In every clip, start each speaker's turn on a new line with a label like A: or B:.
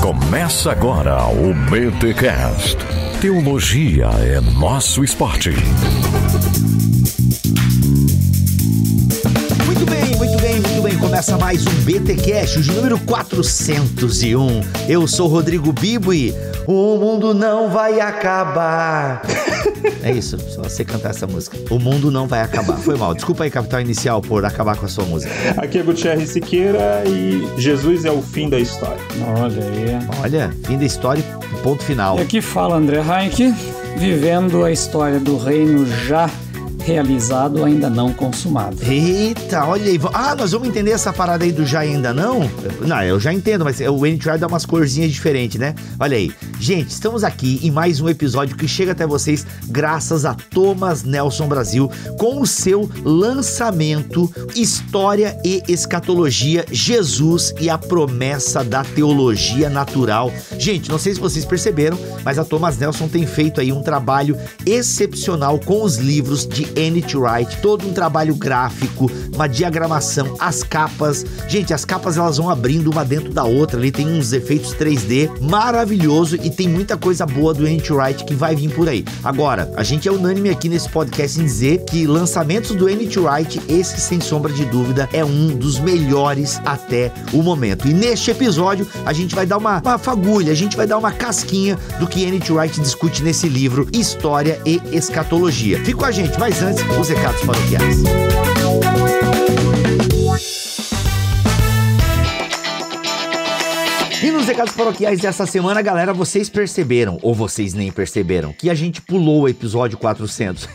A: Começa agora o BTcast. Teologia é nosso esporte.
B: Muito bem. Começa mais um BTcast, de número 401. Eu sou Rodrigo Bibo e o mundo não vai acabar. É isso, só você cantar essa música. O mundo não vai acabar. Foi mal. Desculpa aí, Capital Inicial, por acabar com a sua música.
C: Aqui é Gutierrez Siqueira e Jesus é o fim da história.
D: Olha aí.
B: Olha, fim da história, ponto final.
D: E aqui fala André Heinck, vivendo a história do reino já realizado, ainda não consumado.
B: Eita, olha aí. Nós vamos entender essa parada aí do já e ainda não? Não, eu já entendo, mas o N-Try dá umas corzinhas diferentes, né? Olha aí. Gente, estamos aqui em mais um episódio que chega até vocês graças a Thomas Nelson Brasil com o seu lançamento História e Escatologia, Jesus e a Promessa da Teologia Natural. Gente, não sei se vocês perceberam, mas a Thomas Nelson tem feito aí um trabalho excepcional com os livros de N.T. Wright, todo um trabalho gráfico, uma diagramação, as capas. Gente, as capas elas vão abrindo uma dentro da outra, ali tem uns efeitos 3D maravilhoso e tem muita coisa boa do N.T. Wright que vai vir por aí. Agora, a gente é unânime aqui nesse podcast em dizer que lançamentos do N.T. Wright, esse sem sombra de dúvida é um dos melhores até o momento. E neste episódio a gente vai dar uma fagulha, a gente vai dar uma casquinha do que N.T. Wright discute nesse livro História e Escatologia. Fica com a gente, mas antes, os recados paroquiais. E nos recados paroquiais dessa semana, galera, vocês perceberam, ou vocês nem perceberam, que a gente pulou o episódio 400.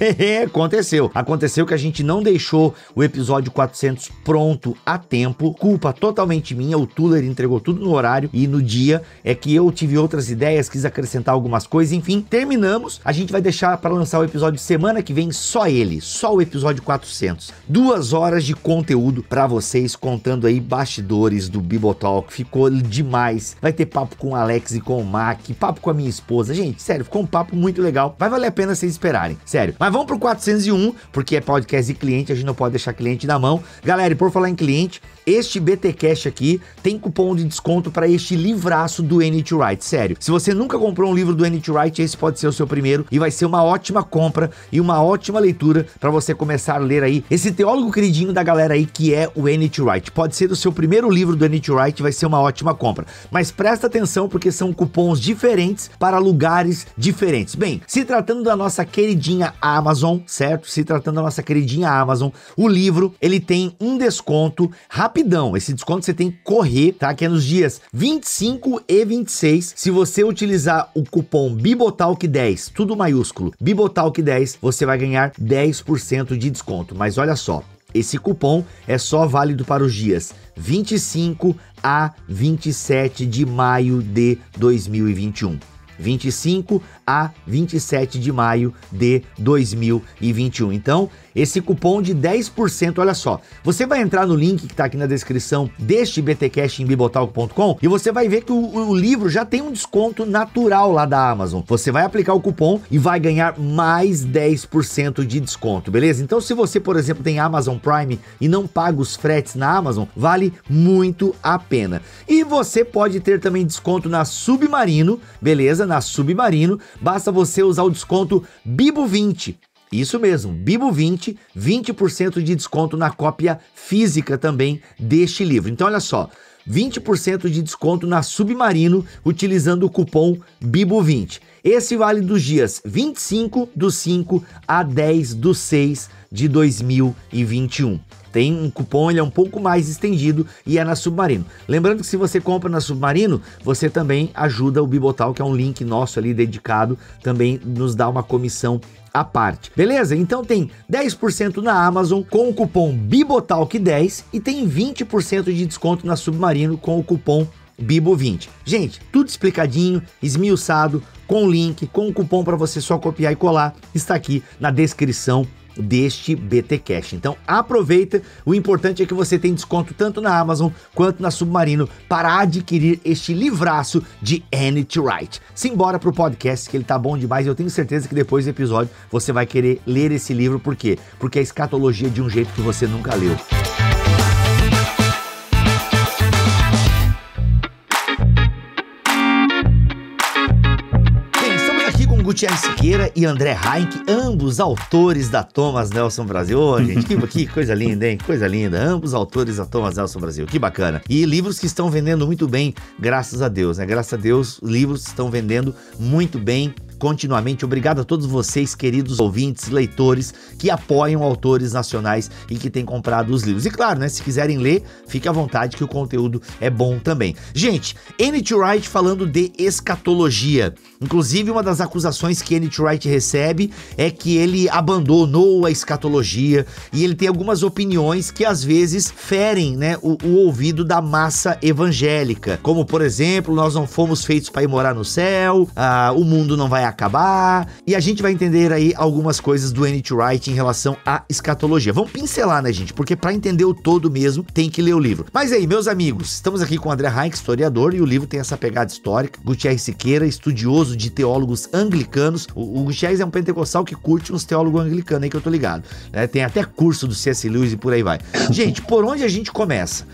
B: Aconteceu que a gente não deixou o episódio 400 pronto a tempo, culpa totalmente minha, o Tuller entregou tudo no horário e no dia, é que eu tive outras ideias, quis acrescentar algumas coisas, enfim, terminamos, a gente vai deixar para lançar o episódio semana que vem, só o episódio 400. 2 horas de conteúdo para vocês, contando aí bastidores do Bibotalk, ficou demais. Vai ter papo com o Alex e com o Mac, papo com a minha esposa. Gente, sério, ficou um papo muito legal. Vai valer a pena vocês esperarem, sério. Mas vamos pro 401, porque é podcast de cliente, a gente não pode deixar cliente na mão. Galera, e por falar em cliente, este BTcast aqui tem cupom de desconto para este livraço do N.T. Wright, sério. Se você nunca comprou um livro do N.T. Wright, esse pode ser o seu primeiro e vai ser uma ótima compra e uma ótima leitura para você começar a ler aí esse teólogo queridinho da galera aí que é o N.T. Wright. Pode ser o seu primeiro livro do N.T. Wright, vai ser uma ótima compra. Mas presta atenção porque são cupons diferentes para lugares diferentes. Bem, se tratando da nossa queridinha Amazon, certo? Se tratando da nossa queridinha Amazon, o livro, ele tem um desconto rapidão. Esse desconto você tem que correr, tá? Que é nos dias 25 e 26. Se você utilizar o cupom BIBOTALK10, tudo maiúsculo, BIBOTALK10, você vai ganhar 10% de desconto. Mas olha só, esse cupom é só válido para os dias 25 a 27 de maio de 2021. 25 a 27 de maio de 2021. Então, esse cupom de 10%, olha só, você vai entrar no link que está aqui na descrição deste BTcast em bibotalk.com e você vai ver que o livro já tem um desconto natural lá da Amazon. Você vai aplicar o cupom e vai ganhar mais 10% de desconto, beleza? Então, se você, por exemplo, tem Amazon Prime e não paga os fretes na Amazon, vale muito a pena. E você pode ter também desconto na Submarino, beleza? Na Submarino, basta você usar o desconto BIBO20. Isso mesmo, BIBO20, 20% de desconto na cópia física também deste livro. Então olha só, 20% de desconto na Submarino utilizando o cupom BIBO20. Esse vale dos dias 25 do 5 a 10 do 6 de 2021. Tem um cupom, ele é um pouco mais estendido e é na Submarino. Lembrando que se você compra na Submarino, você também ajuda o Bibotal, que é um link nosso ali dedicado, também nos dá uma comissão à parte. Beleza? Então tem 10% na Amazon com o cupom BIBOTALK10 e tem 20% de desconto na Submarino com o cupom BIBO20. Gente, tudo explicadinho, esmiuçado, com link, com o cupom para você só copiar e colar, está aqui na descrição deste BTcast. Então aproveita, o importante é que você tem desconto tanto na Amazon quanto na Submarino para adquirir este livraço de N.T. Wright. Simbora pro podcast que ele tá bom demais e eu tenho certeza que depois do episódio você vai querer ler esse livro. Por quê? Porque é escatologia de um jeito que você nunca leu. Gutierrez Siqueira e André Heinck, ambos autores da Thomas Nelson Brasil. Ô, gente, que coisa linda, hein? Coisa linda. Ambos autores da Thomas Nelson Brasil. Que bacana. E livros que estão vendendo muito bem, graças a Deus, né? Graças a Deus, livros estão vendendo muito bem continuamente. Obrigado a todos vocês, queridos ouvintes, leitores, que apoiam autores nacionais e que têm comprado os livros. E claro, né, se quiserem ler, fique à vontade que o conteúdo é bom também. Gente, N.T. Wright falando de escatologia. Inclusive, uma das acusações que N.T. Wright recebe é que ele abandonou a escatologia e ele tem algumas opiniões que às vezes ferem, né, o ouvido da massa evangélica. Como, por exemplo, nós não fomos feitos para ir morar no céu, o mundo não vai acabar, e a gente vai entender aí algumas coisas do N.T. Wright em relação à escatologia. Vamos pincelar, né, gente? Porque para entender o todo mesmo, tem que ler o livro. Mas aí, meus amigos, estamos aqui com o André Heinck, historiador, e o livro tem essa pegada histórica. Gutierrez Siqueira, estudioso de teólogos anglicanos. O Gutierrez é um pentecostal que curte uns teólogos anglicanos aí que eu tô ligado. Tem até curso do C.S. Lewis e por aí vai. Gente, por onde a gente começa?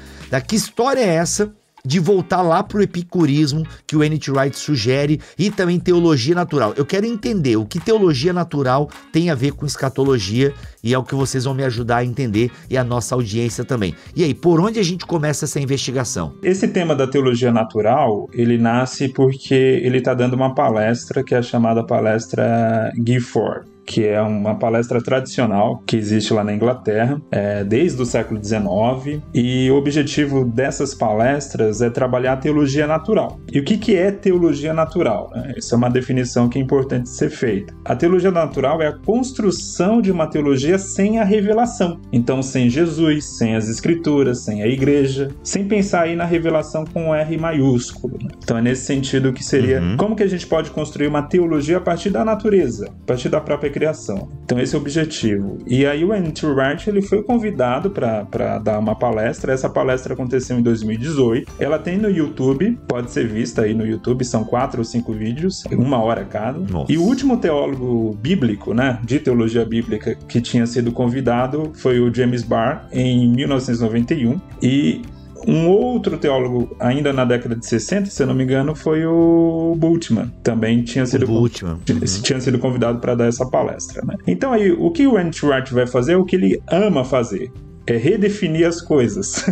B: Que história é essa de voltar lá pro epicurismo que o N.T. Wright sugere e também teologia natural? Eu quero entender o que teologia natural tem a ver com escatologia e é o que vocês vão me ajudar a entender e a nossa audiência também. E aí, por onde a gente começa essa investigação?
C: Esse tema da teologia natural, ele nasce porque ele está dando uma palestra que é a chamada palestra Gifford, que é uma palestra tradicional que existe lá na Inglaterra desde o século XIX, e o objetivo dessas palestras é trabalhar a teologia natural. E o que é teologia natural? Essa é uma definição que é importante ser feita. A teologia natural é a construção de uma teologia sem a revelação. Então, sem Jesus, sem as escrituras, sem a igreja, sem pensar aí na revelação com R maiúsculo. Então é nesse sentido que seria como que a gente pode construir uma teologia a partir da natureza, a partir da própria criação. Então esse é o objetivo. E aí o N.T. Wright, ele foi convidado para dar uma palestra. Essa palestra aconteceu em 2018. Ela tem no YouTube, pode ser vista aí no YouTube, são 4 ou 5 vídeos, 1 hora cada. Nossa. E o último teólogo bíblico, né, de teologia bíblica que tinha sido convidado foi o James Barr, em 1991. E um outro teólogo, ainda na década de 60, se eu não me engano, foi o Bultmann. Também tinha sido convidado para dar essa palestra, né? Então aí, o que o N.T. Wright vai fazer é o que ele ama fazer. É redefinir as coisas.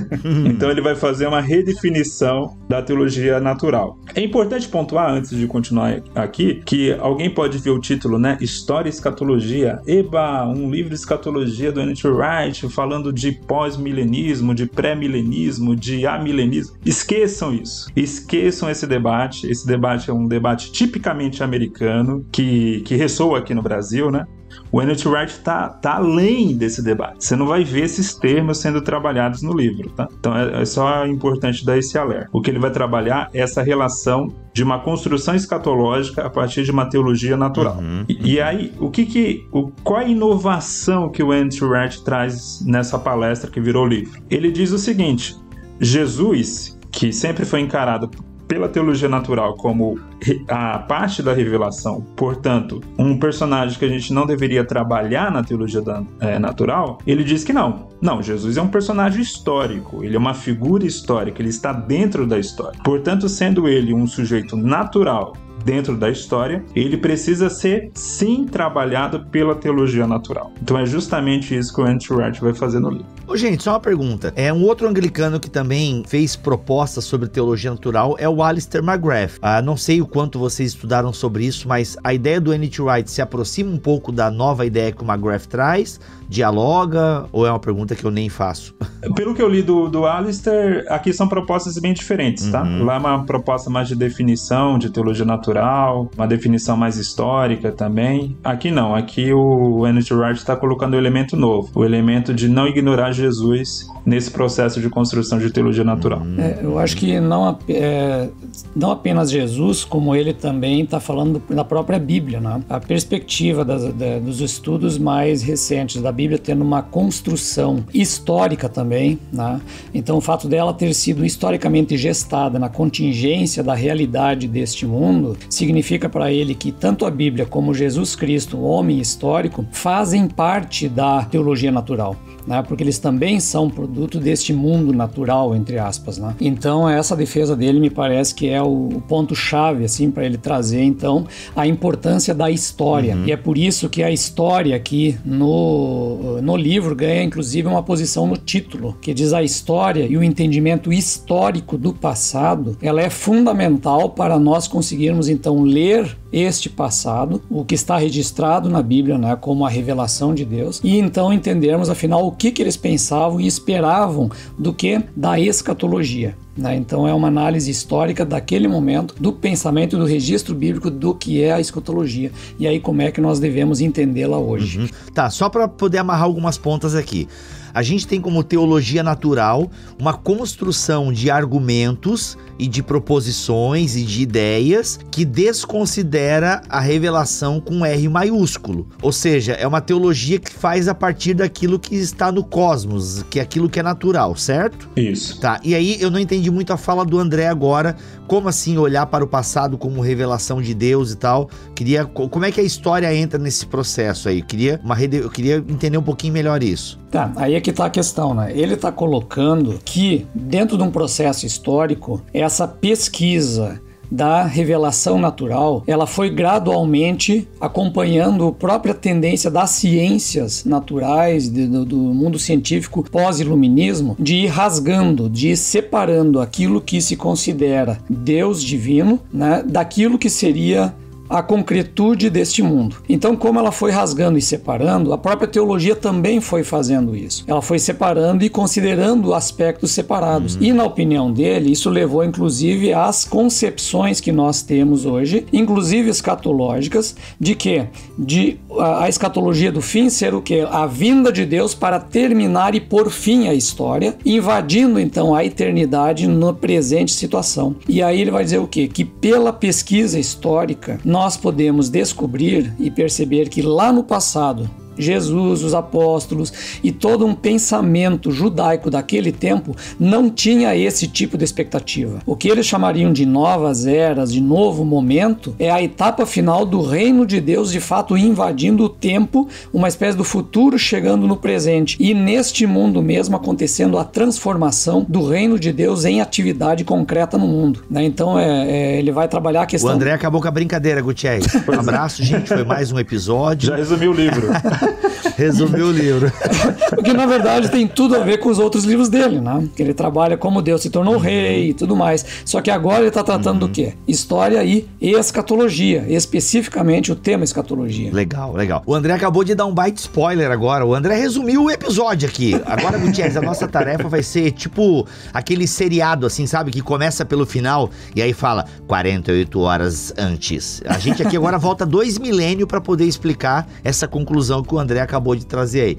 C: Então ele vai fazer uma redefinição da teologia natural. É importante pontuar, antes de continuar aqui, que alguém pode ver o título, né? História e Escatologia. Eba, um livro de escatologia do N.T. Wright falando de pós-milenismo, de pré-milenismo, de amilenismo. Esqueçam isso. Esqueçam esse debate. Esse debate é um debate tipicamente americano, que ressoa aqui no Brasil, né? O N.T. Wright tá além desse debate. Você não vai ver esses termos sendo trabalhados no livro, tá? Então é só importante dar esse alerta. O que ele vai trabalhar é essa relação de uma construção escatológica a partir de uma teologia natural. E aí, qual a inovação que o N.T. Wright traz nessa palestra que virou livro? Ele diz o seguinte: Jesus, que sempre foi encarado pela teologia natural como a parte da revelação, portanto, um personagem que a gente não deveria trabalhar na teologia natural, ele diz que não. Não, Jesus é um personagem histórico, ele é uma figura histórica, ele está dentro da história. Portanto, sendo ele um sujeito natural dentro da história, ele precisa ser, sim, trabalhado pela teologia natural. Então é justamente isso que o N.T. Wright vai fazer no livro.
B: Gente, só uma pergunta. Um outro anglicano que também fez propostas sobre teologia natural é o Alistair McGrath. Não sei o quanto vocês estudaram sobre isso, mas a ideia do N.T. Wright se aproxima um pouco da nova ideia que o McGrath traz? Dialoga? Ou é uma pergunta que eu nem faço?
C: Pelo que eu li do Alistair, aqui são propostas bem diferentes, tá? Lá é uma proposta mais de definição de teologia natural, uma definição mais histórica também. Aqui não, aqui o N.T. Wright está colocando um elemento novo, o elemento de não ignorar Jesus nesse processo de construção de teologia natural.
D: Eu acho que não apenas Jesus, como ele também está falando da própria Bíblia, né? A perspectiva dos estudos mais recentes da Bíblia tendo uma construção histórica também, né? Então o fato dela ter sido historicamente gestada na contingência da realidade deste mundo significa para ele que tanto a Bíblia como Jesus Cristo, o homem histórico, fazem parte da teologia natural, né? Porque eles também são produto deste mundo natural, entre aspas, né? Então essa defesa dele me parece que é o ponto-chave assim, para ele trazer então a importância da história. E é por isso que a história aqui no livro ganha inclusive uma posição no título, que diz: a história e o entendimento histórico do passado, ela é fundamental para nós conseguirmos então ler este passado, o que está registrado na Bíblia, né, como a revelação de Deus, e então entendermos afinal o que eles pensavam e esperavam do que da escatologia. Então é uma análise histórica daquele momento, do pensamento e do registro bíblico do que é a escatologia, e aí como é que nós devemos entendê-la hoje.
B: Tá, só para poder amarrar algumas pontas aqui. A gente tem como teologia natural uma construção de argumentos e de proposições e de ideias que desconsidera a revelação com R maiúsculo. Ou seja, é uma teologia que faz a partir daquilo que está no cosmos, que é aquilo que é natural, certo?
C: Isso.
B: Tá, e aí eu não entendi muito a fala do André agora, como assim olhar para o passado como revelação de Deus e tal. Como é que a história entra nesse processo aí? Eu queria entender um pouquinho melhor isso.
D: Tá, aí é que tá a questão, né? Ele tá colocando que dentro de um processo histórico, essa pesquisa da revelação natural, ela foi gradualmente acompanhando a própria tendência das ciências naturais, do mundo científico pós-iluminismo, de ir rasgando, de ir separando aquilo que se considera Deus divino, né, daquilo que seria a concretude deste mundo. Então, como ela foi rasgando e separando, a própria teologia também foi fazendo isso. Ela foi separando e considerando aspectos separados. E, na opinião dele, isso levou, inclusive, às concepções que nós temos hoje, inclusive escatológicas, de que? A escatologia do fim ser o quê? A vinda de Deus para terminar e pôr fim à história, invadindo, então, a eternidade na presente situação. E aí ele vai dizer o quê? Que pela pesquisa histórica, nós podemos descobrir e perceber que lá no passado, Jesus, os apóstolos e todo um pensamento judaico daquele tempo não tinha esse tipo de expectativa. O que eles chamariam de novas eras, de novo momento, é a etapa final do reino de Deus de fato invadindo o tempo, uma espécie do futuro chegando no presente, e neste mundo mesmo acontecendo a transformação do reino de Deus em atividade concreta no mundo, né? Então ele vai trabalhar a questão...
B: O André acabou com a brincadeira, Gutierrez. Um abraço, gente, foi mais um episódio.
C: Já resumiu o livro.
B: Resumiu o livro.
D: Porque na verdade tem tudo a ver com os outros livros dele, né? Que ele trabalha como Deus se tornou rei e tudo mais. Só que agora ele está tratando do quê? História e escatologia, especificamente o tema escatologia.
B: Legal, legal. O André acabou de dar um baita spoiler agora. O André resumiu o episódio aqui. Agora, Gutierrez, a nossa tarefa vai ser tipo aquele seriado, assim, sabe? Que começa pelo final e aí fala 48 horas antes. A gente aqui agora volta 2 milênios para poder explicar essa conclusão que o André acabou de trazer aí.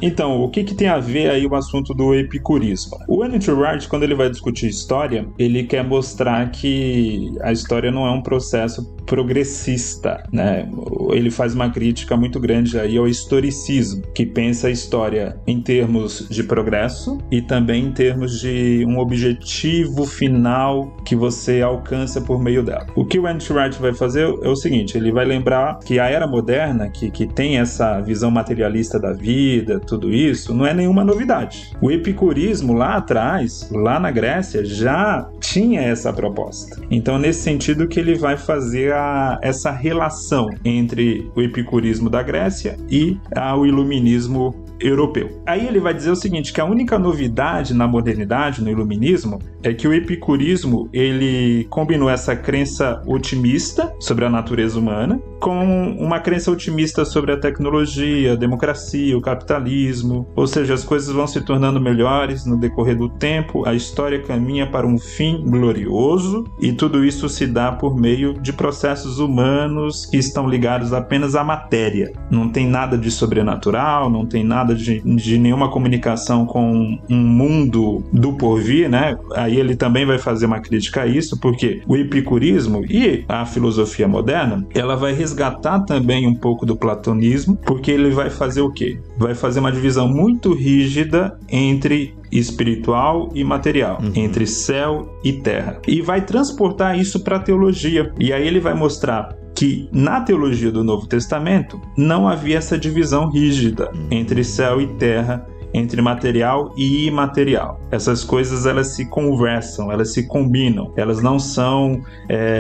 C: Então, o que tem a ver aí o assunto do epicurismo? O N.T. Wright, quando ele vai discutir história, ele quer mostrar que a história não é um processo progressista, né? Ele faz uma crítica muito grande aí ao historicismo, que pensa a história em termos de progresso e também em termos de um objetivo final que você alcança por meio dela. O que o N.T. Wright vai fazer é o seguinte, ele vai lembrar que a era moderna, que tem essa visão materialista da vida, tudo isso, não é nenhuma novidade. O epicurismo lá atrás, lá na Grécia, já tinha essa proposta. Então, nesse sentido que ele vai fazer essa relação entre o epicurismo da Grécia e o iluminismo europeu. Aí ele vai dizer o seguinte, que a única novidade na modernidade, no iluminismo, é que o epicurismo, ele combinou essa crença otimista sobre a natureza humana com uma crença otimista sobre a tecnologia, a democracia, o capitalismo, ou seja, as coisas vão se tornando melhores no decorrer do tempo, a história caminha para um fim glorioso e tudo isso se dá por meio de processos humanos que estão ligados apenas à matéria. Não tem nada de sobrenatural, não tem nada nada de nenhuma comunicação com um mundo do porvir, né? Aí ele também vai fazer uma crítica a isso, porque o epicurismo e a filosofia moderna, ela vai resgatar também um pouco do platonismo, porque ele vai fazer o quê? Vai fazer uma divisão muito rígida entre espiritual e material, entre céu e terra. E vai transportar isso para a teologia. E aí ele vai mostrar que na teologia do Novo Testamento não havia essa divisão rígida entre céu e terra, entre material e imaterial. Essas coisas, elas se conversam, elas se combinam, elas não são,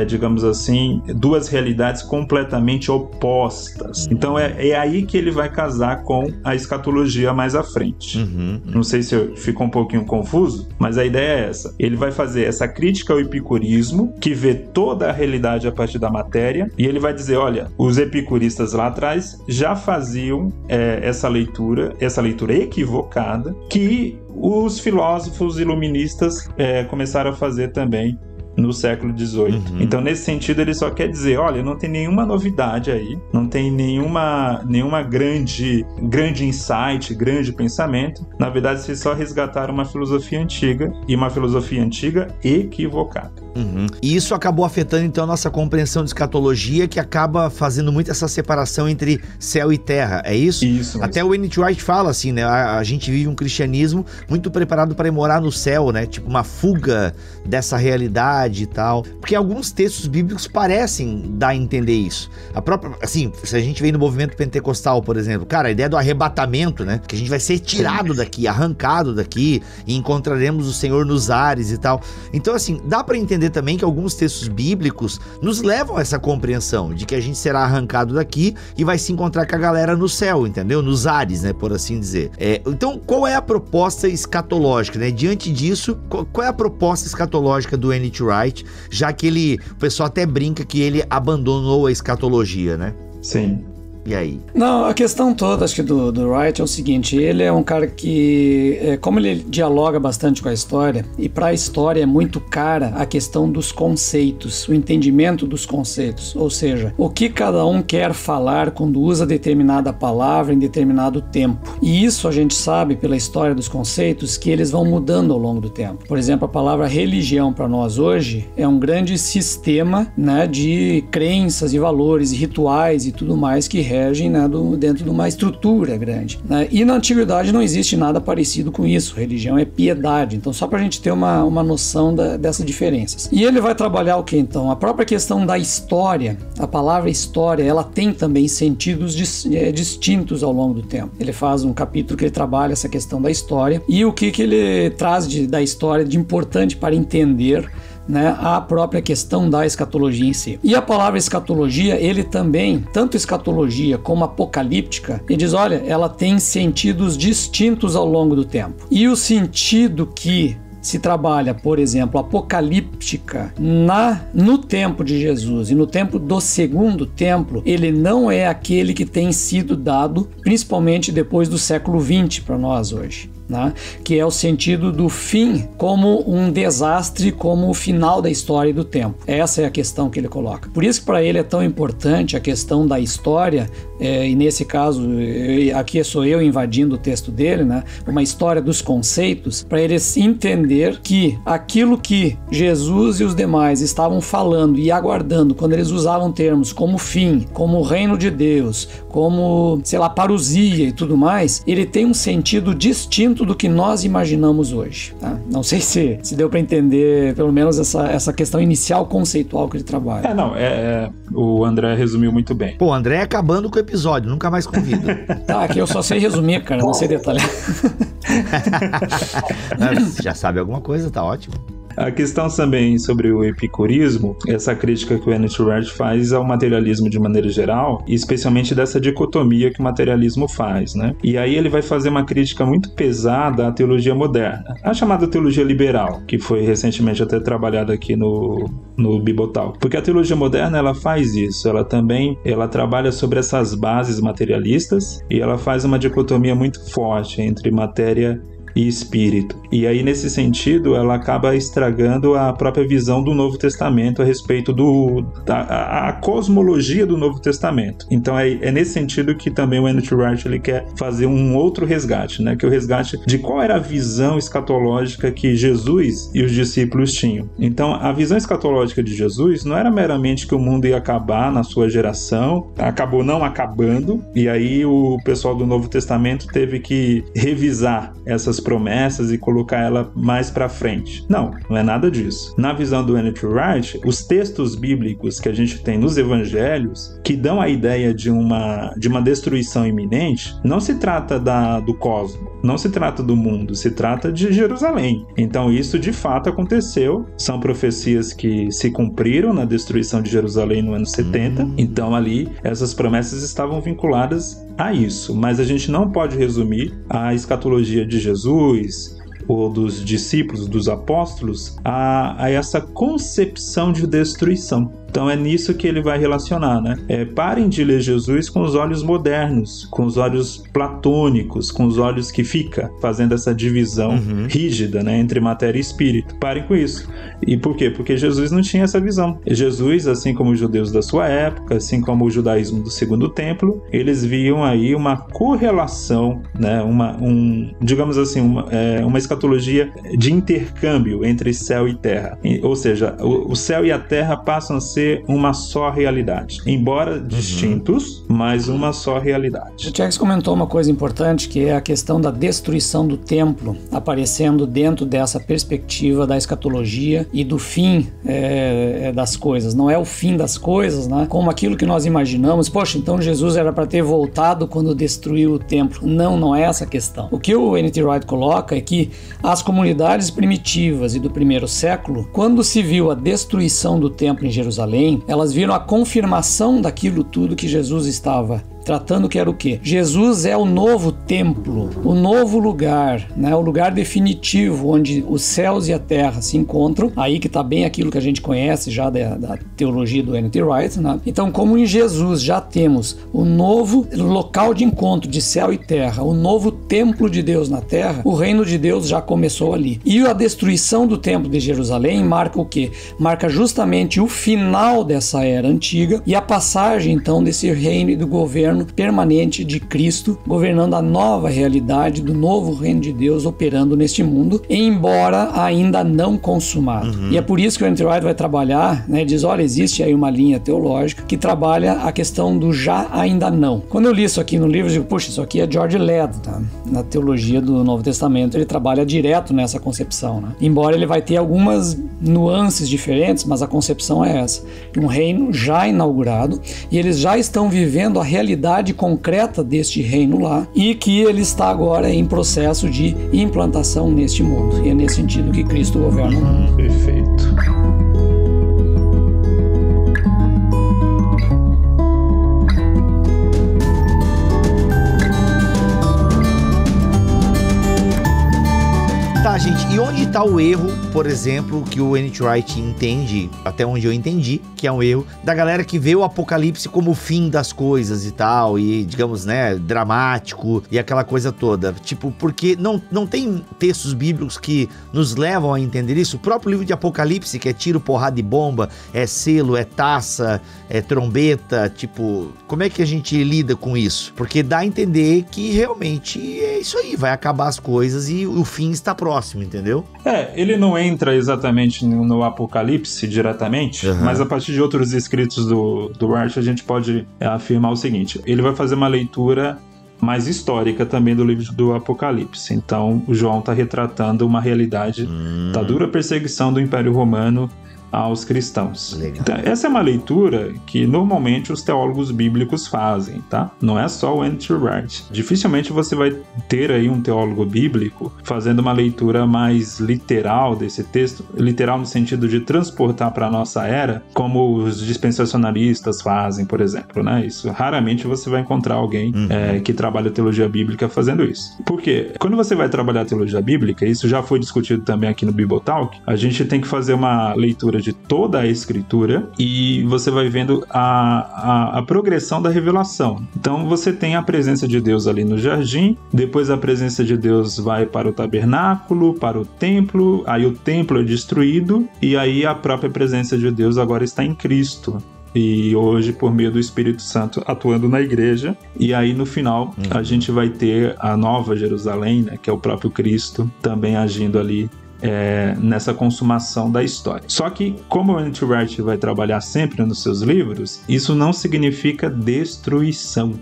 C: digamos assim, duas realidades completamente opostas. Então é aí que ele vai casar com a escatologia mais à frente. Não sei se ficou um pouquinho confuso, mas a ideia é essa. Ele vai fazer essa crítica ao epicurismo, que vê toda a realidade a partir da matéria, e ele vai dizer, olha, os epicuristas lá atrás já faziam essa leitura equivocada, que os filósofos iluministas começaram a fazer também no século XVIII. Então, nesse sentido, ele só quer dizer, olha, não tem nenhuma novidade aí, não tem nenhuma grande insight, grande pensamento. Na verdade, vocês só resgataram uma filosofia antiga, e uma filosofia antiga equivocada.
B: E isso acabou afetando, então, a nossa compreensão de escatologia, que acaba fazendo muito essa separação entre céu e terra, é isso?
C: Isso.
B: Até o N.T. Wright fala assim, né? A gente vive um cristianismo muito preparado para ir morar no céu, né? Tipo, uma fuga dessa realidade e tal. Porque alguns textos bíblicos parecem dar a entender isso. A própria, assim, se a gente vem no movimento pentecostal, por exemplo, cara, a ideia do arrebatamento, né? Que a gente vai ser tirado daqui, arrancado daqui, e encontraremos o Senhor nos ares e tal. Então, assim, dá para entender também que alguns textos bíblicos nos levam a essa compreensão de que a gente será arrancado daqui e vai se encontrar com a galera no céu, entendeu? Nos ares, né, por assim dizer. Então, qual é a proposta escatológica, né? Diante disso, qual é a proposta escatológica do N.T. Wright, já que o pessoal até brinca que ele abandonou a escatologia, né?
C: Sim.
B: E aí?
D: Não, a questão toda, acho que do Wright é o seguinte, ele é um cara que, como ele dialoga bastante com a história, e para a história é muito cara a questão dos conceitos, o entendimento dos conceitos, ou seja, o que cada um quer falar quando usa determinada palavra em determinado tempo. E isso a gente sabe pela história dos conceitos que eles vão mudando ao longo do tempo. Por exemplo, a palavra religião para nós hoje é um grande sistema, né, de crenças e valores e rituais e tudo mais que regem, né, dentro de uma estrutura grande, né? E na antiguidade não existe nada parecido com isso. Religião é piedade. Então, só para a gente ter uma noção dessas diferenças. E ele vai trabalhar o que então? A própria questão da história, a palavra história, ela tem também sentidos distintos ao longo do tempo. Ele faz um capítulo que ele trabalha essa questão da história e o que ele traz da história de importante para entender, né, a própria questão da escatologia em si. E a palavra escatologia, ele também, tanto escatologia como apocalíptica, ele diz, olha, ela tem sentidos distintos ao longo do tempo. E o sentido que se trabalha, por exemplo, apocalíptica no tempo de Jesus e no tempo do segundo templo, ele não é aquele que tem sido dado, principalmente depois do século XX para nós hoje. Né? Que é o sentido do fim como um desastre, como o final da história e do tempo. Essa é a questão que ele coloca. Por isso que para ele é tão importante a questão da história, e nesse caso, aqui sou eu invadindo o texto dele, né? Uma história dos conceitos, para ele entender que aquilo que Jesus e os demais estavam falando e aguardando quando eles usavam termos como fim, como reino de Deus, como, sei lá, parousia e tudo mais, ele tem um sentido distinto do que nós imaginamos hoje, tá? Não sei se deu para entender pelo menos essa questão inicial conceitual que ele trabalha.
C: O André resumiu muito bem.
B: Pô, o André acabando com o episódio, nunca mais convido.
D: Tá, aqui eu só sei resumir, cara, não sei detalhar.
B: Já sabe alguma coisa, tá ótimo.
C: A questão também sobre o epicurismo, essa crítica que o N.T. Wright faz ao materialismo de maneira geral, e especialmente dessa dicotomia que o materialismo faz, né? E aí ele vai fazer uma crítica muito pesada à teologia moderna, a chamada teologia liberal, que foi recentemente até trabalhada aqui no Bibotalk. Porque a teologia moderna, ela faz isso, ela trabalha sobre essas bases materialistas e ela faz uma dicotomia muito forte entre matéria e espírito. E aí, nesse sentido, ela acaba estragando a própria visão do Novo Testamento a respeito da cosmologia do Novo Testamento. Então é nesse sentido que também o N.T. Wright ele quer fazer um outro resgate, né? Que é o resgate de qual era a visão escatológica que Jesus e os discípulos tinham. Então a visão escatológica de Jesus não era meramente que o mundo ia acabar na sua geração, acabou não acabando, e aí o pessoal do Novo Testamento teve que revisar essas promessas e colocar ela mais para frente. Não é nada disso. Na visão do N.T. Wright, os textos bíblicos que a gente tem nos evangelhos, que dão a ideia de uma destruição iminente, não se trata do cosmos, não se trata do mundo, se trata de Jerusalém. Então isso de fato aconteceu, são profecias que se cumpriram na destruição de Jerusalém no ano 70, então ali essas promessas estavam vinculadas a isso, mas a gente não pode resumir a escatologia de Jesus ou dos discípulos, dos apóstolos, a essa concepção de destruição. Então é nisso que ele vai relacionar, né? Parem de ler Jesus com os olhos modernos, com os olhos platônicos, com os olhos que fica fazendo essa divisão rígida, né, entre matéria e espírito. Parem com isso. E por quê? Porque Jesus não tinha essa visão. Jesus, assim como os judeus da sua época, assim como o judaísmo do Segundo Templo, eles viam aí uma correlação, né, digamos assim, uma escatologia de intercâmbio entre céu e terra. Ou seja, o céu e a terra passam a ser uma só realidade, embora distintos, mas uma só realidade.
D: O Tchex comentou uma coisa importante, que é a questão da destruição do templo, aparecendo dentro dessa perspectiva da escatologia e do fim das coisas. Não é o fim das coisas, né? Como aquilo que nós imaginamos. Poxa, então Jesus era para ter voltado quando destruiu o templo. Não é essa a questão. O que o N.T. Wright coloca é que as comunidades primitivas e do primeiro século, quando se viu a destruição do templo em Jerusalém, elas viram a confirmação daquilo tudo que Jesus estava tratando, que era o quê? Jesus é o novo templo, o novo lugar, né? O lugar definitivo onde os céus e a terra se encontram. Aí que está bem aquilo que a gente conhece já da teologia do N.T. Wright, né? Então, como em Jesus já temos o novo local de encontro de céu e terra, o novo templo de Deus na terra, o reino de Deus já começou ali. E a destruição do templo de Jerusalém marca o quê? Marca justamente o final dessa era antiga e a passagem, então, desse reino e do governo permanente de Cristo, governando a nova realidade do novo reino de Deus operando neste mundo, embora ainda não consumado. E é por isso que o N.T. Wright vai trabalhar, né, diz, olha, existe aí uma linha teológica que trabalha a questão do já, ainda não. Quando eu li isso aqui no livro, eu digo, puxa, isso aqui é George Led, tá? Na teologia do Novo Testamento, ele trabalha direto nessa concepção, né? Embora ele vai ter algumas nuances diferentes, mas a concepção é essa, de um reino já inaugurado, e eles já estão vivendo a realidade concreta deste reino lá, e que ele está agora em processo de implantação neste mundo. E é nesse sentido que Cristo governa o mundo.
C: Perfeito.
B: Tá, gente, e onde tá o erro, por exemplo, que o N.T. Wright entende, até onde eu entendi, que é um erro da galera que vê o Apocalipse como o fim das coisas e tal, e, digamos, né, dramático e aquela coisa toda. Tipo, porque não tem textos bíblicos que nos levam a entender isso? O próprio livro de Apocalipse, que é tiro, porrada e bomba, é selo, é taça, é trombeta, tipo, como é que a gente lida com isso? Porque dá a entender que realmente é isso aí, vai acabar as coisas e o fim está próximo, entendeu?
C: Ele não entra exatamente no Apocalipse diretamente, mas a partir de outros escritos do Wright a gente pode afirmar o seguinte: ele vai fazer uma leitura mais histórica também do livro do Apocalipse. Então o João está retratando uma realidade da dura perseguição do Império Romano aos cristãos. Então, essa é uma leitura que normalmente os teólogos bíblicos fazem, tá? Não é só o N.T. Wright. Dificilmente você vai ter aí um teólogo bíblico fazendo uma leitura mais literal desse texto, literal no sentido de transportar para a nossa era, como os dispensacionalistas fazem, por exemplo, né? Isso raramente você vai encontrar alguém que trabalha teologia bíblica fazendo isso. Por quê? Quando você vai trabalhar teologia bíblica, isso já foi discutido também aqui no Bibotalk, a gente tem que fazer uma leitura de toda a Escritura, e você vai vendo a progressão da revelação. Então você tem a presença de Deus ali no jardim, depois a presença de Deus vai para o tabernáculo, para o templo, aí o templo é destruído, e aí a própria presença de Deus agora está em Cristo. E hoje, por meio do Espírito Santo atuando na igreja, e aí no final a gente vai ter a Nova Jerusalém, né, que é o próprio Cristo, também agindo ali nessa consumação da história. Só que, como o N.T. Wright vai trabalhar sempre nos seus livros, isso não significa destruição,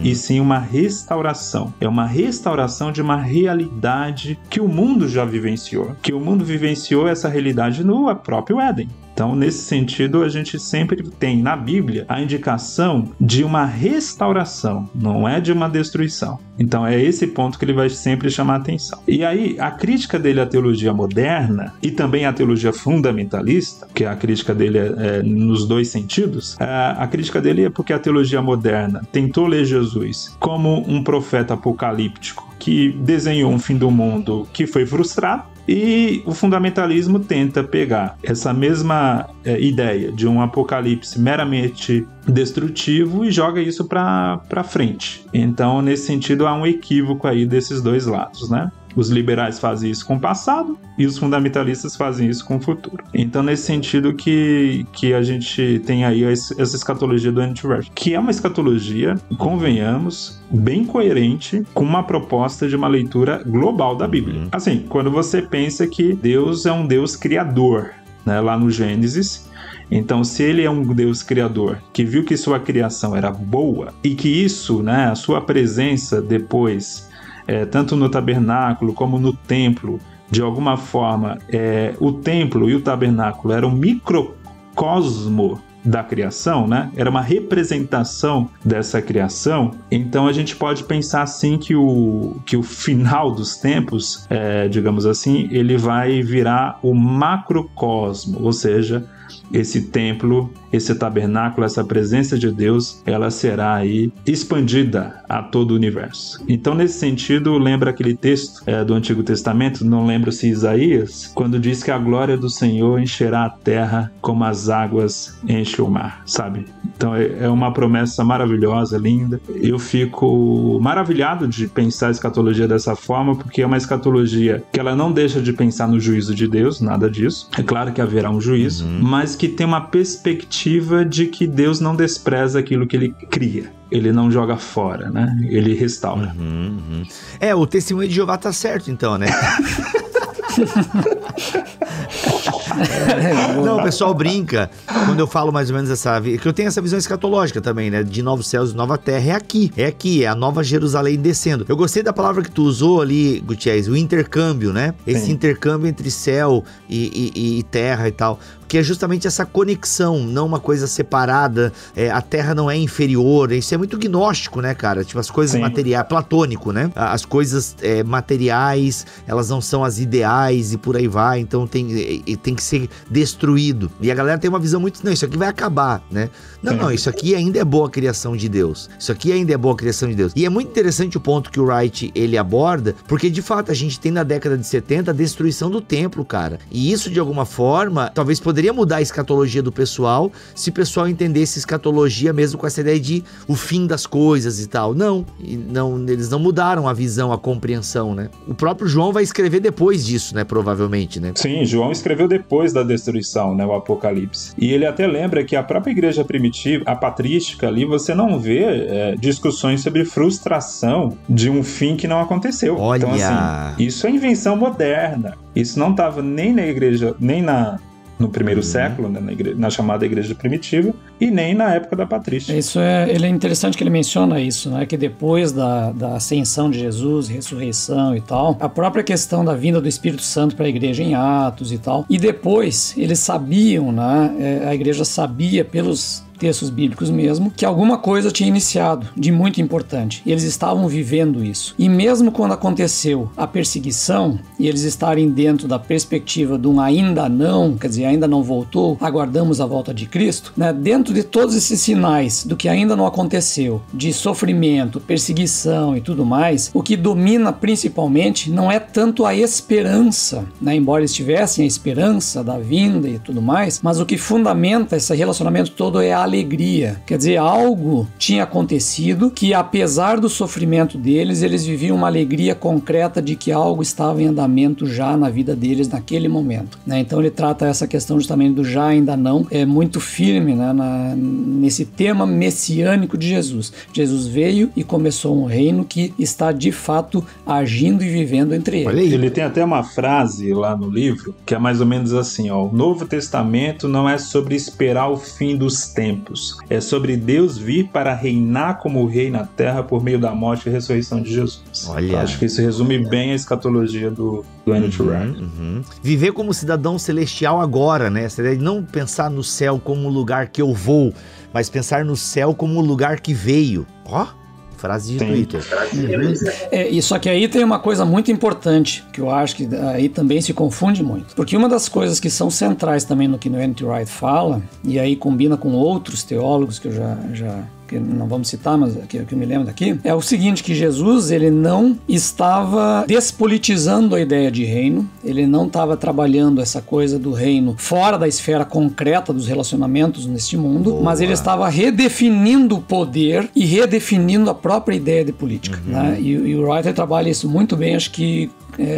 C: e sim uma restauração. É uma restauração de uma realidade que o mundo já vivenciou, que o mundo vivenciou essa realidade no próprio Éden. Então, nesse sentido, a gente sempre tem na Bíblia a indicação de uma restauração, não é de uma destruição. Então, é esse ponto que ele vai sempre chamar a atenção. E aí, a crítica dele à teologia moderna e também à teologia fundamentalista, que a crítica dele é nos dois sentidos, a crítica dele é porque a teologia moderna tentou ler Jesus como um profeta apocalíptico que desenhou um fim do mundo que foi frustrado, e o fundamentalismo tenta pegar essa mesma ideia de um apocalipse meramente destrutivo e joga isso para frente. Então, nesse sentido, há um equívoco aí desses dois lados, né? Os liberais fazem isso com o passado e os fundamentalistas fazem isso com o futuro. Então, nesse sentido que a gente tem aí essa escatologia do N.T. Wright, que é uma escatologia, convenhamos, bem coerente com uma proposta de uma leitura global da Bíblia. Assim, quando você pensa que Deus é um Deus criador, né, lá no Gênesis, então, se ele é um Deus criador que viu que sua criação era boa e que isso, né, a sua presença depois, tanto no tabernáculo como no templo, de alguma forma, o templo e o tabernáculo eram um microcosmo da criação, né? Era uma representação dessa criação. Então a gente pode pensar assim que o final dos tempos, digamos assim, ele vai virar o macrocosmo, ou seja, esse templo, esse tabernáculo, essa presença de Deus, ela será aí expandida a todo o universo. Então, nesse sentido, lembra aquele texto do Antigo Testamento, não lembro se Isaías, quando diz que a glória do Senhor encherá a terra como as águas enchem o mar, sabe? Então, é uma promessa maravilhosa, linda. Eu fico maravilhado de pensar a escatologia dessa forma, porque é uma escatologia que ela não deixa de pensar no juízo de Deus, nada disso. É claro que haverá um juízo, mas que tem uma perspectiva de que Deus não despreza aquilo que ele cria. Ele não joga fora, né? Ele restaura.
B: O testemunho de Jeová tá certo, então, né? Não, o pessoal brinca quando eu falo mais ou menos que eu tenho essa visão escatológica também, né? De novos céus e nova terra. É aqui, é a Nova Jerusalém descendo. Eu gostei da palavra que tu usou ali, Gutiérrez, o intercâmbio, né? Esse intercâmbio entre céu e terra e tal. Que é justamente essa conexão, não uma coisa separada, a terra não é inferior, isso é muito gnóstico, né, cara? Tipo, as coisas materiais, platônico, né? As coisas materiais, elas não são as ideais e por aí vai, então tem que ser destruído. E a galera tem uma visão muito, não, isso aqui vai acabar, né? Não, isso aqui ainda é boa criação de Deus. Isso aqui ainda é boa criação de Deus. E é muito interessante o ponto que o Wright, ele aborda, porque de fato a gente tem na década de 70 a destruição do templo, cara. E isso de alguma forma, talvez poderia mudar a escatologia do pessoal, se o pessoal entendesse escatologia mesmo com essa ideia de o fim das coisas e tal. Não, eles não mudaram a visão, a compreensão, né? O próprio João vai escrever depois disso, né? Provavelmente, né?
C: Sim, João escreveu depois da destruição, né? O Apocalipse. E ele até lembra que a própria igreja primitiva, a patrística ali, você não vê discussões sobre frustração de um fim que não aconteceu.
B: Olha!
C: Então, assim, isso é invenção moderna. Isso não estava nem na igreja, nem no primeiro século, né, na chamada igreja primitiva, e nem na época da patrística.
D: Ele é interessante que ele menciona isso, né, que depois da ascensão de Jesus, ressurreição e tal, a própria questão da vinda do Espírito Santo para a igreja em Atos e tal, e depois eles sabiam, né, a igreja sabia pelos textos bíblicos mesmo, que alguma coisa tinha iniciado de muito importante. E eles estavam vivendo isso. E mesmo quando aconteceu a perseguição, e eles estarem dentro da perspectiva de um ainda não, quer dizer, ainda não voltou, aguardamos a volta de Cristo, né? Dentro de todos esses sinais do que ainda não aconteceu, de sofrimento, perseguição e tudo mais, o que domina principalmente não é tanto a esperança, né? Embora eles tivessem a esperança da vinda e tudo mais, mas o que fundamenta esse relacionamento todo é a alegria. Quer dizer, algo tinha acontecido que, apesar do sofrimento deles, eles viviam uma alegria concreta de que algo estava em andamento já na vida deles naquele momento, né? Então ele trata essa questão justamente do já ainda não, é muito firme, né, nesse tema messiânico de Jesus. Jesus veio e começou um reino que está de fato agindo e vivendo entre eles.
C: Ele tem até uma frase lá no livro que é mais ou menos assim, ó: o Novo Testamento não é sobre esperar o fim dos tempos, é sobre Deus vir para reinar como rei na terra por meio da morte e ressurreição de Jesus. Olha. Acho que isso resume bem a escatologia do N.T. Wright.
B: Viver como cidadão celestial agora, né? Essa ideia de não pensar no céu como o lugar que eu vou, mas pensar no céu como o lugar que veio. Ó, frase de Twitter.
D: E só que aí tem uma coisa muito importante, que eu acho que aí também se confunde muito. Porque uma das coisas que são centrais também no que o N.T. Wright fala, e aí combina com outros teólogos que eu já que não vamos citar, mas que eu me lembro daqui, é o seguinte, que Jesus, ele não estava despolitizando a ideia de reino, ele não estava trabalhando essa coisa do reino fora da esfera concreta dos relacionamentos neste mundo, mas ele estava redefinindo o poder e redefinindo a própria ideia de política, né? E o Wright trabalha isso muito bem, acho que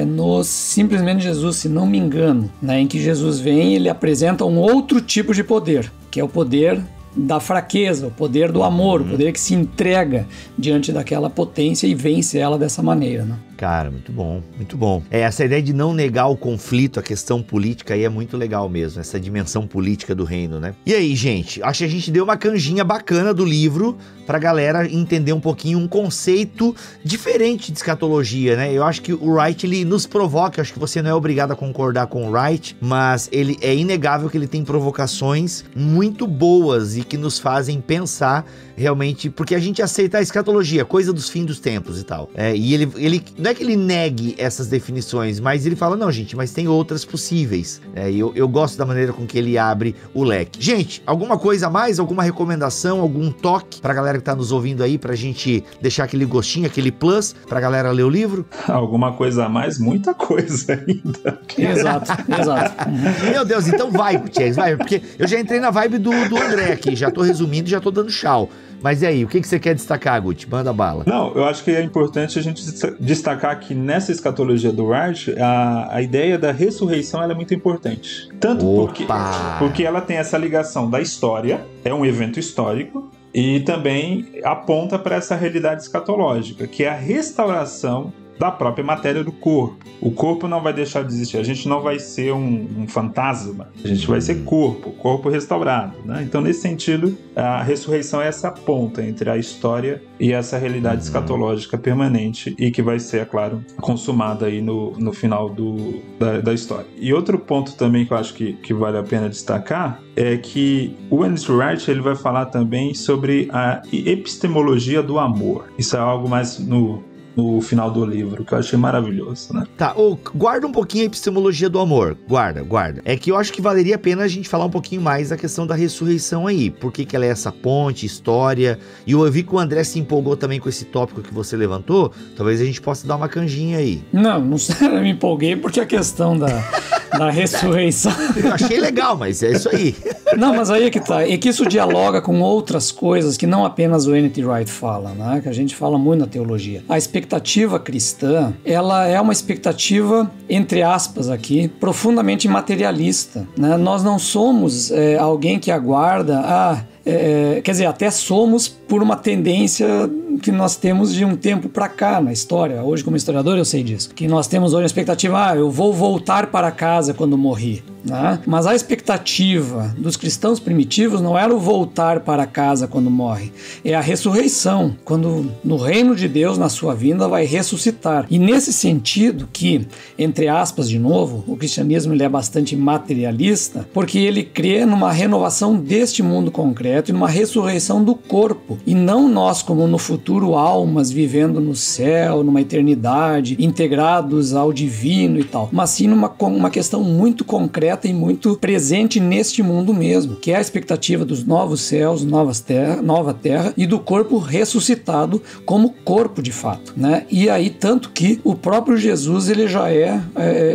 D: no Simplesmente Jesus, se não me engano, né, em que Jesus vem, ele apresenta um outro tipo de poder, que é o poder da fraqueza, o poder do amor, o poder que se entrega diante daquela potência e vence ela dessa maneira, né?
B: Cara, muito bom, muito bom. Essa ideia de não negar o conflito, a questão política aí é muito legal mesmo, essa dimensão política do reino, né? E aí, gente, acho que a gente deu uma canjinha bacana do livro pra galera entender um pouquinho um conceito diferente de escatologia, né? Eu acho que o Wright, ele nos provoca, acho que você não é obrigado a concordar com o Wright, mas ele é inegável que ele tem provocações muito boas e que nos fazem pensar realmente, porque a gente aceita a escatologia, coisa dos fins dos tempos e tal. E ele não é que ele negue essas definições, mas ele fala, não, gente, mas tem outras possíveis. E eu gosto da maneira com que ele abre o leque. Gente, alguma coisa a mais? Alguma recomendação? Algum toque pra galera que tá nos ouvindo aí, pra gente deixar aquele gostinho, aquele plus, pra galera ler o livro?
C: Alguma coisa a mais? Muita coisa ainda.
D: Exato.
B: Meu Deus, então vai, Gutierrez, vai, porque eu já entrei na vibe do André aqui, já tô resumindo e já tô dando tchau. Mas e aí, o que você quer destacar, Guti? Manda bala.
C: Não, eu acho que é importante a gente destacar que nessa escatologia do Wright, a ideia da ressurreição ela é muito importante. Tanto porque ela tem essa ligação da história, é um evento histórico, e também aponta para essa realidade escatológica, que é a restauração da própria matéria do corpo. O corpo não vai deixar de existir, a gente não vai ser um fantasma, a gente vai ser corpo restaurado, né? Então, nesse sentido, a ressurreição é essa ponta entre a história e essa realidade escatológica permanente e que vai ser, é claro, consumada aí no final da história. E outro ponto também que eu acho que vale a pena destacar é que o N.T. Wright ele vai falar também sobre a epistemologia do amor. Isso é algo mais no final do livro, que eu achei maravilhoso, né?
B: Tá, guarda um pouquinho a epistemologia do amor, guarda. É que eu acho que valeria a pena a gente falar um pouquinho mais da questão da ressurreição aí, por que ela é essa ponte, história, e eu vi que o André se empolgou também com esse tópico que você levantou, talvez a gente possa dar uma canjinha aí.
D: Não sei, eu me empolguei porque a questão da ressurreição...
B: Eu achei legal, mas é isso aí.
D: Não, mas aí é que tá, é que isso dialoga com outras coisas que não apenas o N.T. Wright fala, né? Que a gente fala muito na teologia. A expectativa cristã, ela é uma expectativa, entre aspas aqui, profundamente materialista, né? Nós não somos alguém que aguarda, quer dizer, até somos por uma tendência que nós temos de um tempo para cá na história. Hoje, como historiador, eu sei disso. Que nós temos hoje a expectativa, eu vou voltar para casa quando morrer. Né? Mas a expectativa dos cristãos primitivos não era o voltar para casa quando morre, é a ressurreição, quando no reino de Deus, na sua vinda, vai ressuscitar. E nesse sentido que, entre aspas de novo, o cristianismo ele é bastante materialista, porque ele crê numa renovação deste mundo concreto e numa ressurreição do corpo, e não nós como no futuro almas vivendo no céu, numa eternidade, integrados ao divino e tal, mas sim numa questão muito concreta e muito presente neste mundo mesmo, que é a expectativa dos novos céus, nova terra e do corpo ressuscitado como corpo de fato, né? E aí tanto que o próprio Jesus ele já é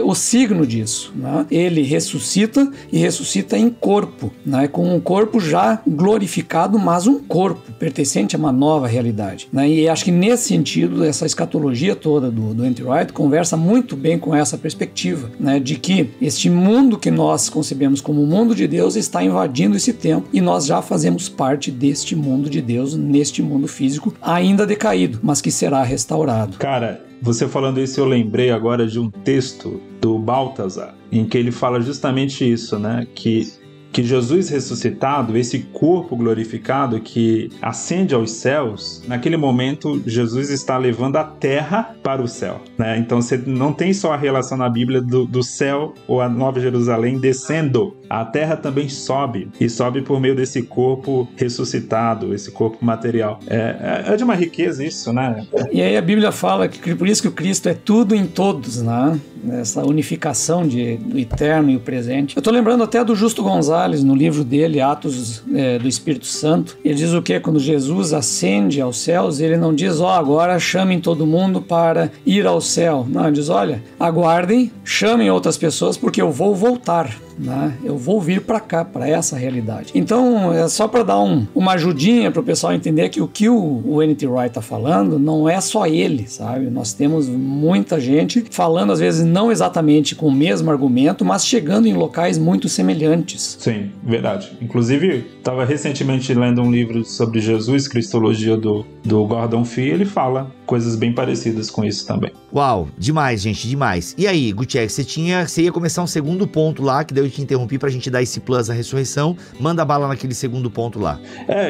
D: o signo disso, né? Ele ressuscita e ressuscita em corpo, né? Com um corpo já glorificado, mas um corpo pertencente a uma nova realidade, né? E acho que nesse sentido essa escatologia toda do N.T. Wright conversa muito bem com essa perspectiva, né? De que este mundo que nós concebemos como o mundo de Deus está invadindo esse tempo e nós já fazemos parte deste mundo de Deus, neste mundo físico ainda decaído, mas que será restaurado.
C: Cara, você falando isso, eu lembrei agora de um texto do Balthasar, em que ele fala justamente isso, né? Que Jesus ressuscitado, esse corpo glorificado que ascende aos céus, naquele momento Jesus está levando a terra para o céu, né? Então você não tem só a relação na Bíblia do céu ou a Nova Jerusalém descendo, a terra também sobe, e sobe por meio desse corpo ressuscitado, esse corpo material. É de uma riqueza isso, né?
D: E aí a Bíblia fala que por isso que o Cristo é tudo em todos, né? Essa unificação do eterno e o presente. Eu estou lembrando até do Justo Gonzalez, no livro dele, Atos do Espírito Santo. Ele diz o quê? Quando Jesus ascende aos céus, ele não diz, agora chamem todo mundo para ir ao céu. Não, ele diz, olha, aguardem, chamem outras pessoas porque eu vou voltar. Né? Eu vou vir para cá, para essa realidade. Então, é só para dar uma ajudinha para o pessoal entender que o que o N.T. Wright está falando não é só ele, sabe? Nós temos muita gente falando, às vezes, não exatamente com o mesmo argumento, mas chegando em locais muito semelhantes.
C: Sim, verdade. Inclusive, estava recentemente lendo um livro sobre Jesus, Cristologia do Gordon Fee, ele fala coisas bem parecidas com isso também.
B: Uau, demais, gente, demais. E aí, Gutierrez, você ia começar um segundo ponto lá, que daí eu te interrompi pra gente dar esse plus à ressurreição. Manda bala naquele segundo ponto lá.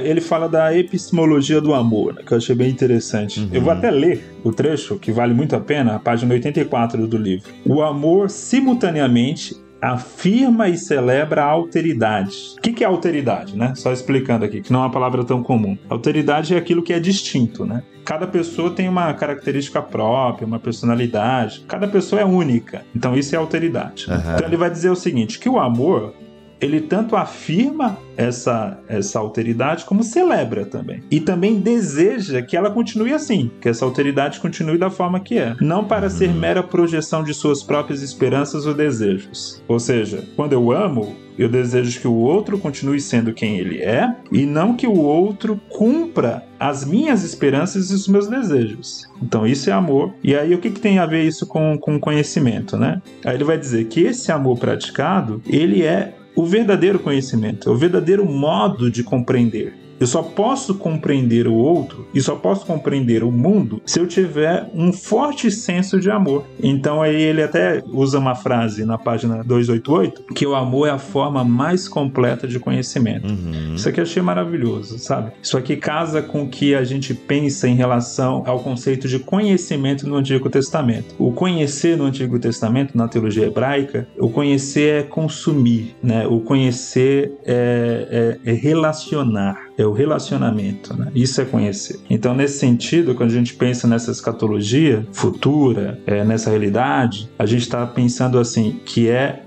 C: Ele fala da epistemologia do amor, né, que eu achei bem interessante. Uhum. Eu vou até ler o trecho, que vale muito a pena, a página 84 do livro. O amor simultaneamente afirma e celebra a alteridade. O que é alteridade, né? Só explicando aqui, que não é uma palavra tão comum. Alteridade é aquilo que é distinto, né? Cada pessoa tem uma característica própria, uma personalidade. Cada pessoa é única. Então isso é alteridade. Uhum. Então ele vai dizer o seguinte, que o amor, ele tanto afirma essa alteridade como celebra também. E também deseja que ela continue assim, que essa alteridade continue da forma que é. Não para ser mera projeção de suas próprias esperanças ou desejos. Ou seja, quando eu amo, eu desejo que o outro continue sendo quem ele é e não que o outro cumpra as minhas esperanças e os meus desejos. Então isso é amor. E aí o que tem a ver isso com conhecimento, né? Aí ele vai dizer que esse amor praticado, ele é o verdadeiro conhecimento, é o verdadeiro modo de compreender. Eu só posso compreender o outro e só posso compreender o mundo se eu tiver um forte senso de amor. Então aí ele até usa uma frase na página 288, que o amor é a forma mais completa de conhecimento. Uhum. Isso aqui eu achei maravilhoso, sabe? Isso aqui casa com o que a gente pensa em relação ao conceito de conhecimento no Antigo Testamento. O conhecer no Antigo Testamento, na teologia hebraica, o conhecer é consumir, né? O conhecer é relacionar. É o relacionamento, né? Isso é conhecer. Então, nesse sentido, quando a gente pensa nessa escatologia futura, nessa realidade, a gente está pensando assim, que é,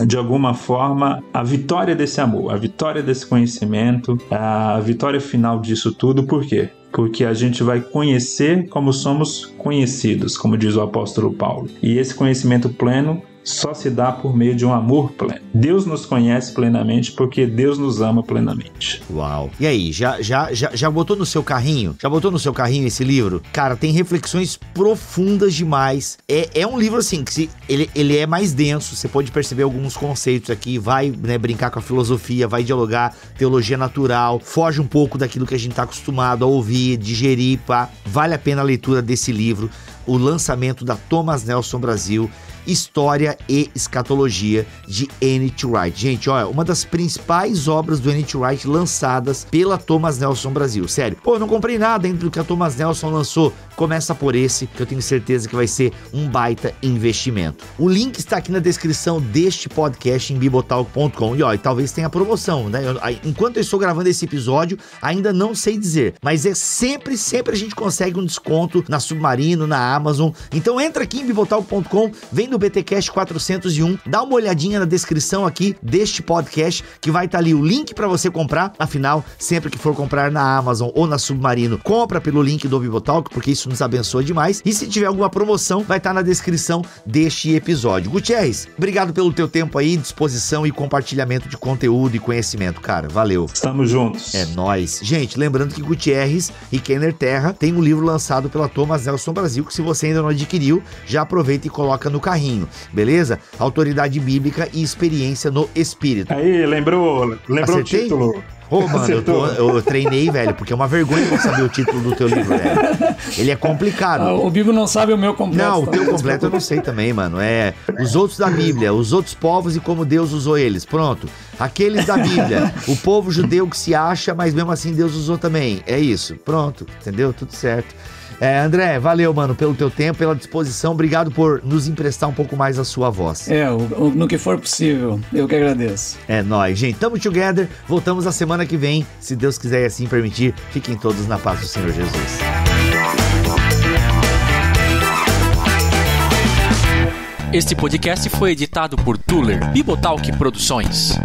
C: de alguma forma, a vitória desse amor, a vitória desse conhecimento, a vitória final disso tudo. Por quê? Porque a gente vai conhecer como somos conhecidos, como diz o apóstolo Paulo. E esse conhecimento pleno só se dá por meio de um amor pleno. Deus nos conhece plenamente porque Deus nos ama plenamente.
B: Uau. E aí, já botou no seu carrinho? Já botou no seu carrinho esse livro? Cara, tem reflexões profundas demais. É um livro assim, que ele é mais denso, você pode perceber alguns conceitos aqui, vai, né, brincar com a filosofia, vai dialogar teologia natural, foge um pouco daquilo que a gente tá acostumado a ouvir, digerir, pá. Vale a pena a leitura desse livro, o lançamento da Thomas Nelson Brasil, História e Escatologia, de N.T. Wright. Gente, olha, uma das principais obras do N.T. Wright lançadas pela Thomas Nelson Brasil. Sério, pô, não comprei nada dentro do que a Thomas Nelson lançou. Começa por esse, que eu tenho certeza que vai ser um baita investimento. O link está aqui na descrição deste podcast em bibotalk.com. E ó, talvez tenha promoção, né? Enquanto eu estou gravando esse episódio, ainda não sei dizer, mas é sempre a gente consegue um desconto na Submarino, na Amazon. Então entra aqui em bibotalk.com, vem do BTcast 401, dá uma olhadinha na descrição aqui deste podcast, que vai estar ali o link para você comprar. Afinal, sempre que for comprar na Amazon ou na Submarino, compra pelo link do Bibotalk, porque isso nos abençoa demais. E se tiver alguma promoção, vai estar na descrição deste episódio. Gutierrez, obrigado pelo teu tempo aí, disposição e compartilhamento de conteúdo e conhecimento, cara. Valeu.
C: Estamos juntos.
B: É nóis. Gente, lembrando que Gutierrez e Kenner Terra tem um livro lançado pela Thomas Nelson Brasil, que se você ainda não adquiriu, já aproveita e coloca no carrinho, beleza? Autoridade Bíblica e Experiência no Espírito.
C: Aí, lembrou
B: Acertei?
C: o título?
B: Ô, mano, eu treinei, velho, porque é uma vergonha não saber o título do teu livro, velho. Ele é complicado.
D: O Bibo não sabe o meu completo.
B: Não, o teu completo eu não sei também, mano. É os outros da Bíblia, os outros povos e como Deus usou eles. Pronto. Aqueles da Bíblia, o povo judeu que se acha, mas mesmo assim Deus usou também. É isso. Pronto, entendeu? Tudo certo. André, valeu, mano, pelo teu tempo, pela disposição. Obrigado por nos emprestar um pouco mais a sua voz.
D: No que for possível, eu que agradeço.
B: É nóis, gente. Tamo together. Voltamos a semana que vem, se Deus quiser e assim permitir. Fiquem todos na paz do Senhor Jesus.
E: Este podcast foi editado por Tuller Bibotalk Produções.